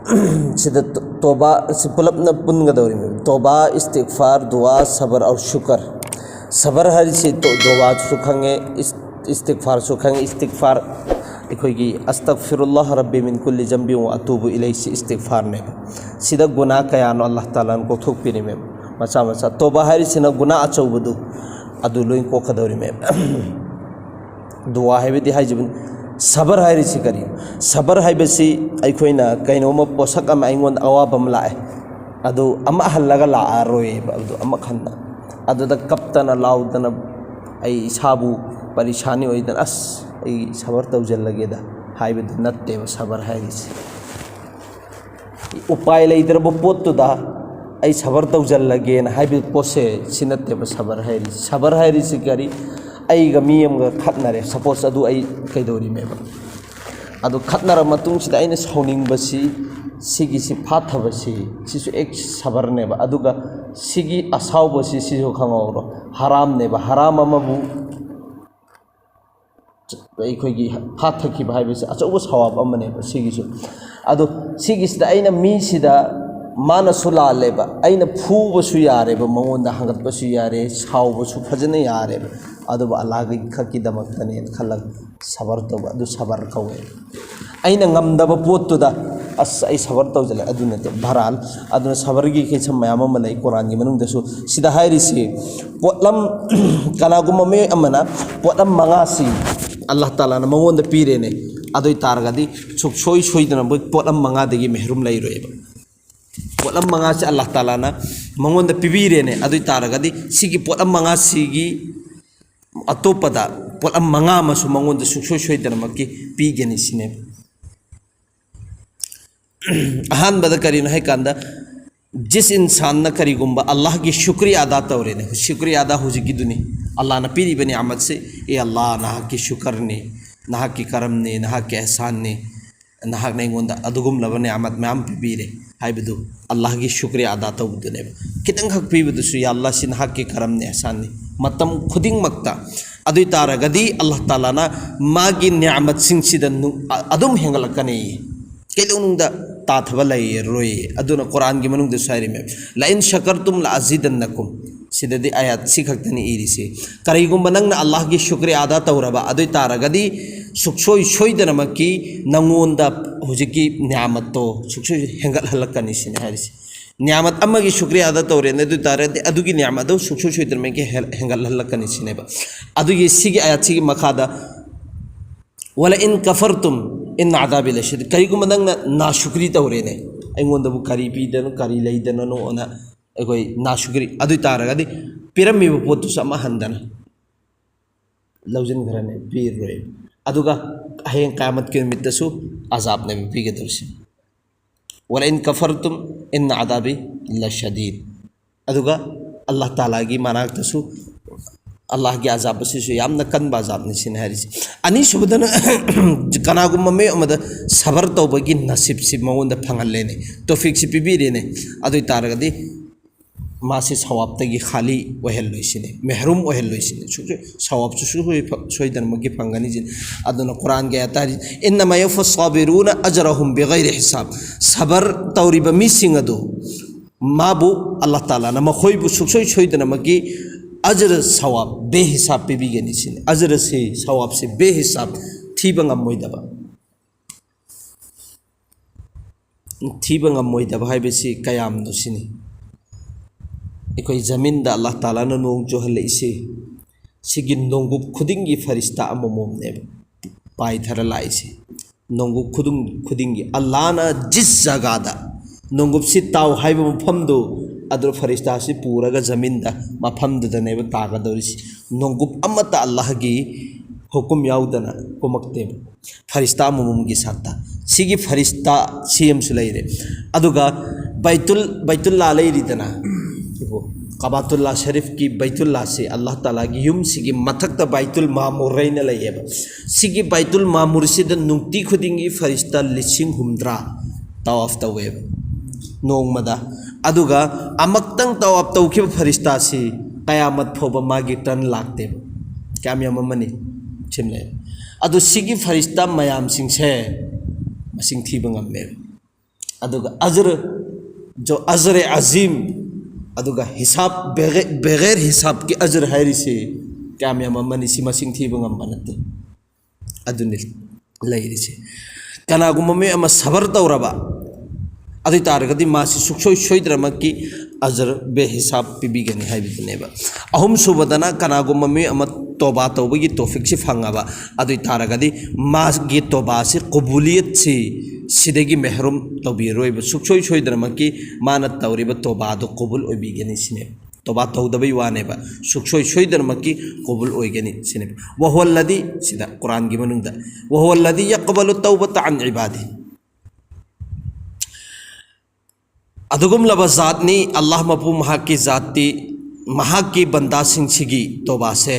सिदा तोबा से पुलप न पुन गदौरी में तोबा इस्तिगफार दुआ सबर और शुक्र सबर हर से तो दुआ सुखंगे इस्तिगफार सुखंगे इस्तिगफार ऐखोई की अस्तगफिरुल्लाह रब्बी मिन कुल्ली जंबी व अतूबु इलैहि से इस्तिगफार ने सिदा गुनाह कयानो अल्लाह ताला को थोकपिनी में मचा मचा तोबा हर से न गुनाह अचौबदु अदु लोइन को खदौरी में दुआ है बिदि हाइजिबन सबर है रिसी करी सबर है बसी ऐखोइना कैनोम पोसक अम आइंगोन अवाबम लाए अदु अमा हल्लगा ला आरोए अदु अमा खन्ना अदु द कप्तन लाउदन ऐ साबु परेशानी होइदन अस ऐ सबर तौजल लगेदा हाइबद नत्ते सबर है रिसी उपाय लेदरब पोत्तुदा ऐ सबर तौजल लगेन हाइबद पोसे सिनत्ते सबर है रिसी करी ऐगा मीयमगा खतनरे सपोज अदु ऐ कैदौरी में अदु खतनर मतुंग सिदा ऐना सौनिंगबसी सिगी सि फाथबसी सिसु एक सबर ने अदुगा सिगी असावबसी सिसु खंगौरो हराम ने हराम अमबु ऐखोइगी फाथखि भाइबसे अचौबो सवाब अमने सिगिसु अदु सिगिसदा ऐना मी सिदा माना सुलालेबा ऐना फूबसु यारेबा मंगोंदा हंगतबसु यारे सावबसु फजने यारेबा अदुब अल्लाहगी खकी दमक्तने खलग सबर तौबा अदु सबर कौवे ऐना ngамदब पोत्तुदा अस ऐ सबर तौजले अदु नते भराल अदु सबरगी के सम मयाम अम लै कुरान गी मनुंग दसु सिदा हाइरिसि पोतलम कनागुम मे अमना पोतलम मंगासी अल्लाह ताला न मंगोंद पीरेने अदु तारगदी सुखसोय सोयदन पोतलम मंगा देगी महरूम लैरोएबा पोतलम मंगा से अल्लाह ताला न मंगोंद पीबीरेने अदु तारगदी सिगी पोतलम मंगा सिगी अतोपदा पोतलम मंगा मसु मंगोंद सुखसोय सोयदन मकी पीगेनि सिने अहान बद करीन है कांदा जिस इंसान न करीगुंबा अल्लाह की शुक्रिया अदा तौरेने शुक्रिया अदा हो जिगी दुनी अल्लाह न पीरी बनी आमद से ए अल्लाह नाह की शुक्र ने नाह की करम ने नाह के एहसान ने नाह नहीं गोंदा अदुगुम लबने आमद में आम पीबीरे हाय बदु अल्लाह की शुक्रिया अदा तौदने कितंग हक पीबदुसु या अल्लाह से नाह के करम ने एहसान ने मतम खुदिंग मक्ता अदु तारगदी अल्लाह ताला ना मागी नियामत सिंह सिदन अदुम हेंगलकने केलुनुंदा ताथबा लई रोय अदुना कुरान की मनुंग दसारी में ला इन शकरतुम ला अजीदन्नकुम सिददी आयत सिखक्तनी इरिसे करिगुम नंग अल्लाह की शुक्रिया अदा तौरबा अदु तारगदी सुखसोय सोयदनमकी नंगोंदा हुजिकी नियामत तो सुखसोय हेंगल हलकनी सिने हारिसे नियामत अम्मगी शुक्रिया अदा तौरे अदु तारगदी अदुगी नियामत दो सुखसोय सोयदनमकी हेंगल हलकनी सिनेबा अदुगी सिगी आयत सिगी मखादा वला इन कफरतुम इन आदाबी लशद करीगुम नंग ना शुक्री तौरेने ऐंगोंदबु करी पीदन करी लैदन नो ओना ऐखोई ना शुक्री अदु तारगदी पिरमिबु पोतु समा हंदना लौजन घरने पीर रोय अदुगा हयें क़यामत के मित्तसु अजाब ने पीगे दरसे वला इन कफरतुम इन आदाबी लशदीद अदुगा अल्लाह ताला की मनाक्तसु अल्लाह की अजाब से यामना कनबा अजाब ने सिन हरिसे अनि सुबदन कनागुम मे अमद सबर तौबगी नसीब से मौंद फंगलेने तौफीक से पिबीरेने अदु तारगदी मासे सवाब तगी खाली वहल लोइसिने महरूम वहल लोइसिने सवाब सु सोयदन मगी फंगनी जिन अदुना कुरान के आता इन्नमा युफ़स साबिरून अजरहुम बिगैर हिसाब सबर तौरिब मिसिंग अदु माबु अल्लाह ताला न मखोइबु सुखसोय सोयदन मगी अजर सवाब बेहिसाब पिबीगेनि सिने अजर से सवाब से बेहिसाब थीबंगम मोइदबा मोइदबा हाइबेसि कयाम नो सिने ऐखोई जमीन दा अल्लाह ताला न नोंग जो हले इसे सिगी नोंगु खुदिंगी फरिश्ता अममोम ने पाई थर लाइसे नोंगु खुदिंगी अल्लाह ना जिस जगह दा नोंगु सि ताव हाइबो मफम दो अदर फरिश्ता से पूरा जमीन दा मफम दने तागा दौरिस नोंगु अमता अल्लाह की हुकुम याउदना कुमक्ते फरिश्ता मुमुम की साथा सिगी फरिश्ता सीएम सुलैरे अदुगा बैतुल्ला लैरिदना कबातुल्ला शरीफ की बैतुल्ला से अल्लाह ताला की युम सिगी मथक बैतुल मामूर रैन लैब सिगी बैतुल मामूर से नुक्ति खुदिंगी फरिश्ता लिसिंग हुमद्रा तवाफ तवेब नोंगमदा अदुगा अमक्तंग तवाफ तौखिब फरिश्ता से कयामत फोब मागी टन लागते क्याम याममनी छिमले अदु सिगी फरिश्ता मयाम सिंह से मसिंग थीब ngam अदुगा अजर जो अजर अजीम अदुगा हिसाब बगैर हिसाब के अजर हैरिसे क्या मैं सिमसिंग थी बनते अदुनि लेरिसे कनागुम में अमा सबर तौरबा अदु तारगदि मासी सुखसोय सोयद्रमकी अजर बेहिसाब पिबिगनि हाइबिदनेबा अहुम सुबदना कनागुम में अमा तौबा तौबगी तौफिक से फंगाबा अदु तारगदि मागी तौबा से कबूलियत से सिदेगी महरूम तौबिरोयब सुखसोय सोयद्रमकी माना तौरिब तौबा दो कबूल ओबिगनि सिने तौबा तौदबई वानेबा सुखसोय सोयद्रमकी कबूल ओइगनि सिने वहुवल्लदी सिदा कुरान की मनुंगदा वहुवल्लदी यक़बलु तौबता अन इबादी अदुगुम लब जातनी अल्लाह मपू महाकी जाती महाकी बंदा सिंह सिगी तौबा से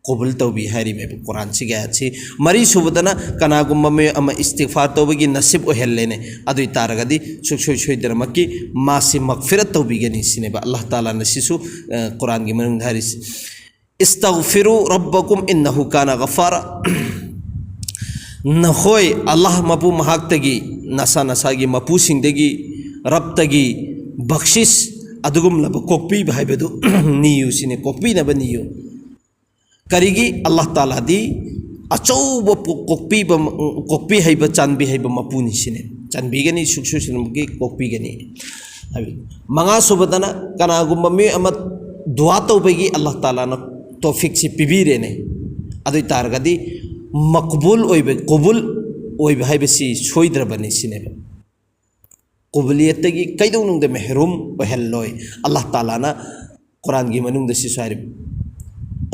कबूल तौबी हैरी में कुरान से गया छी मरी सुबदना कनागुम में अम इस्तिगफार तौबगी नसीब ओहेलेने अदु तारगदि सुखसोय सोयद्रमकी मासी मगफिरत तौबीगनि सिनेबा अल्लाह ताला नसिसु कुरान की मनुंग धारिस इस्तगफिरु रब्बकुम इन्नहु काना गफारा नखोय अल्लाह मपू महाक्तगी नसा नसागी मपू सिंगदगी रब्तगी बख्शिश अदुगुम लब कोकपी भाइबदु नियु सिने कोकपी नब नियु करीगी अल्लाह ताला दी अचौब कोकपी हैब चांबी हैब मपुनी सिने चांबीगनी सुखसु सिनमगी कोकपीगनी हबी मंगा सुबदना कनागुम में अम दुआ तौबगी अल्लाह ताला न तौफिक से पिबीरेने अदु तारगदी मकबूल ओइबे कबूल ओइबे हैबसी सोइद्रबनी सिनेबा कबूलियत की कईदौनुंग महरूम ओहल्लोय अल्लाह ताला ना कुरान की मनुंग सिसारि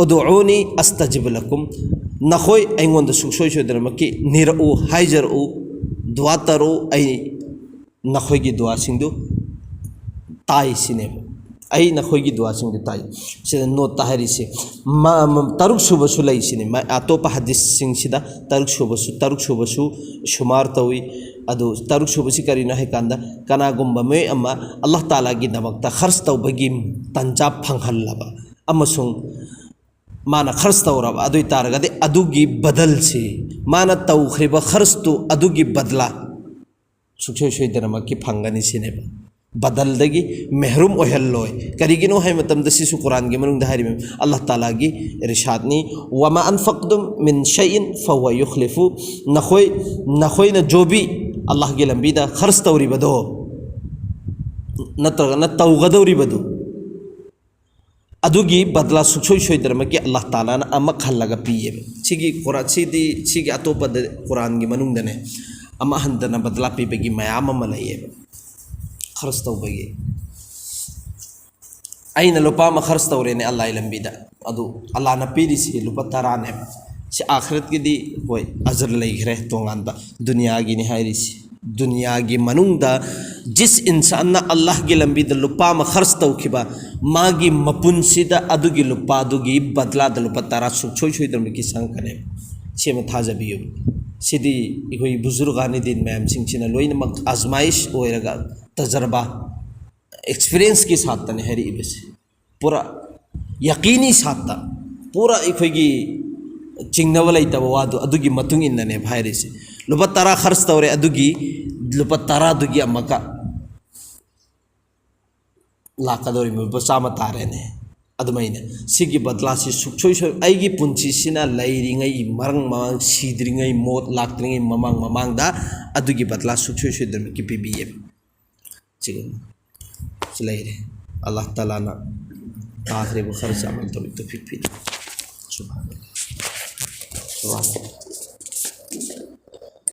उदुऊनी अस्तजिब लकुम नखोय ऐंगोंद सुखसोय सोयद्रमकी निरउ हाइजरउ दुआ तरो ऐ नखोय की दुआ सिंधु ताई सिने ऐ नखोय की दुआ सिंधु ताई से नोट ताहरी से तरुक सुबसु लई सिने अतोप हदीस सिंह सिदा तरुक सुबसु शुमार तवी अदु तरुक सुबसी करीना है कांदा कनागुम्बा में अम्मा अल्लाह ताला की दमकता खर्च तौबगी तंजा फंगहल्लबा अमसुंग माना खर्च तौरबा अदु तारगदे अदुगी बदल से माना तौख्रिबा खर्च तो अदुगी बदला सुखसोय सोयद्रमकी फंगनी सिनेबा बदल दगी महरूम ओहल्लोय करीगिनो है मतम दसिसु कुरान के मनुंग धारी में अल्लाह ताला की इरशादनी वमा अनफक्तुम मिन शैइन फहुव युखलिफु नखोय न जो भी अल्लाह की लंबीदा खर्च तौरी बदो न तौगदौरी बदो अदुगी बदला सुखसोय सोयद्रमकी अल्लाह ताला न अमा खल्लगा पिये सिगी कुरान सिगी अतोप कुरान की मनुंग दने अमा हंदना बदला पीबगी मयाम अमा लये खर्च तौबगी अना लुपा खर्च तौरेने अल्लाह लंबीदा अदु अल्लाह न पीरिसे लुपा तराने से आखिरत की होय अजर लेग्रे तोंगानबा दुनिया की निहायरिसे दुनिया की मनुंगदा जिस इंसान ना अल्लाह की लंबीदा लुपा खर्च तौखिबा मागी मपुनसिदा अदुगी लुपा अदुगी बदला द लुपा तरा सुखसोय सोयद्रमकी संकने सेम थाजबियो सिदी इखोई बुजुर्गानी दिन मैम सिंह लोइनमक आजमाइश ओइरगा तजर्बा एक्सपीरियंस के साथ तने हरी इबसे पूरा यकीनी साथ पूरा इखोई चिंगनव लेतब वादो अदुगी मतुंग इन्नने भाइरिसे लुपा तरा खर्च तौरे अदुगी लुपा तरा दुगी अमका लाकदोरी मुबा चामा तारेने अदुमाइने सिगी बदला से सुखसोय सोय आइगी पुंचिसिना लैरिङै मरंग ममांग सिद्रिङै मोत लाक्त्रिङै ममांग ममांगदा अदुगी बदला सुखसोय सोयद्रमकी पिबिये चलेरे अल्लाह ताला ना आखिरी खर्च अमल तो फिर सुभान अल्लाह।